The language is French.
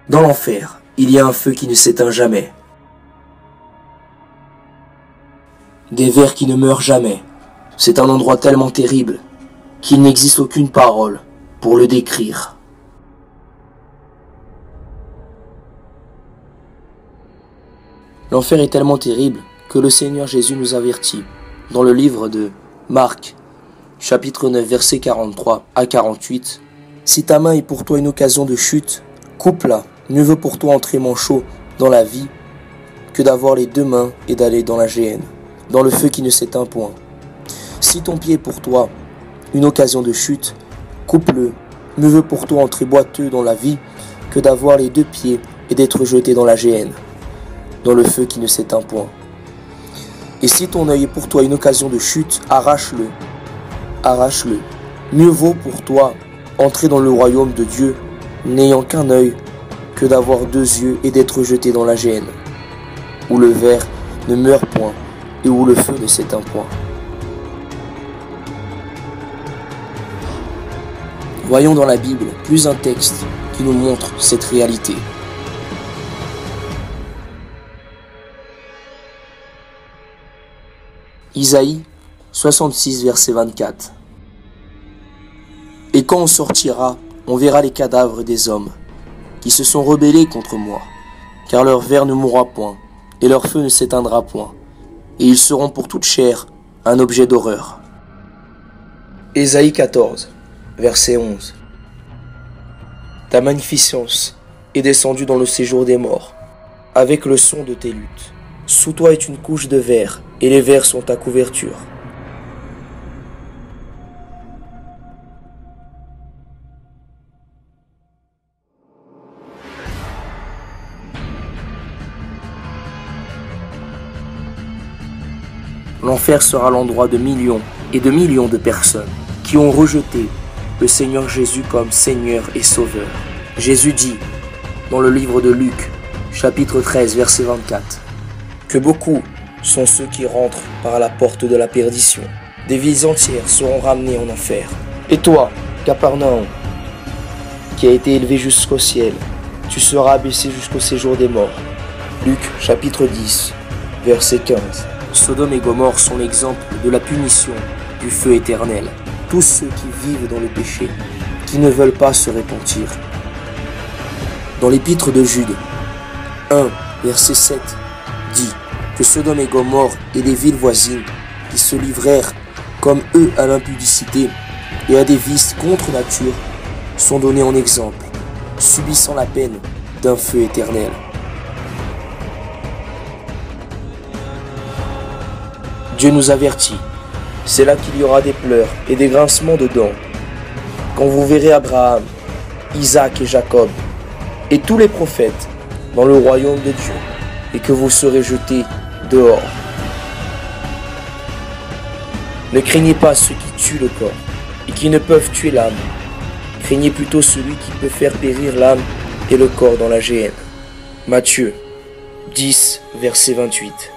Dans l'enfer, il y a un feu qui ne s'éteint jamais. Des vers qui ne meurent jamais. C'est un endroit tellement terrible qu'il n'existe aucune parole pour le décrire. L'enfer est tellement terrible que le Seigneur Jésus nous avertit dans le livre de Marc, chapitre 9, versets 43 à 48. Si ta main est pour toi une occasion de chute, coupe-la. Mieux vaut pour toi entrer manchot dans la vie que d'avoir les deux mains et d'aller dans la géhenne, dans le feu qui ne s'éteint point. Si ton pied est pour toi une occasion de chute, coupe-le. Mieux vaut pour toi entrer boiteux dans la vie que d'avoir les deux pieds et d'être jeté dans la géhenne, dans le feu qui ne s'éteint point. Et si ton œil est pour toi une occasion de chute, arrache-le. Arrache-le. Mieux vaut pour toi entrer dans le royaume de Dieu, n'ayant qu'un œil, que d'avoir deux yeux et d'être jeté dans la géhenne, où le ver ne meurt point et où le feu ne s'éteint point. Voyons dans la Bible plus un texte qui nous montre cette réalité. Isaïe 66, verset 24. Et quand on sortira, on verra les cadavres des hommes qui se sont rebellés contre moi, car leur ver ne mourra point, et leur feu ne s'éteindra point, et ils seront pour toute chair un objet d'horreur. Ésaïe 14, verset 11. Ta magnificence est descendue dans le séjour des morts, avec le son de tes luttes. Sous toi est une couche de verre, et les vers sont ta couverture. L'enfer sera l'endroit de millions et de millions de personnes qui ont rejeté le Seigneur Jésus comme Seigneur et Sauveur. Jésus dit dans le livre de Luc, chapitre 13, verset 24, que beaucoup sont ceux qui rentrent par la porte de la perdition. Des vies entières seront ramenées en enfer. Et toi, Capernaum, qui a été élevé jusqu'au ciel, tu seras abaissé jusqu'au séjour des morts. Luc, chapitre 10, verset 15. Sodome et Gomorrhe sont l'exemple de la punition du feu éternel. Tous ceux qui vivent dans le péché, qui ne veulent pas se repentir. Dans l'épître de Jude 1, verset 7, dit que Sodome et Gomorrhe et les villes voisines qui se livrèrent comme eux à l'impudicité et à des vices contre nature sont donnés en exemple, subissant la peine d'un feu éternel. Dieu nous avertit, c'est là qu'il y aura des pleurs et des grincements de dents, quand vous verrez Abraham, Isaac et Jacob, et tous les prophètes dans le royaume de Dieu, et que vous serez jetés dehors. Ne craignez pas ceux qui tuent le corps, et qui ne peuvent tuer l'âme. Craignez plutôt celui qui peut faire périr l'âme et le corps dans la géhenne. Matthieu 10, verset 28.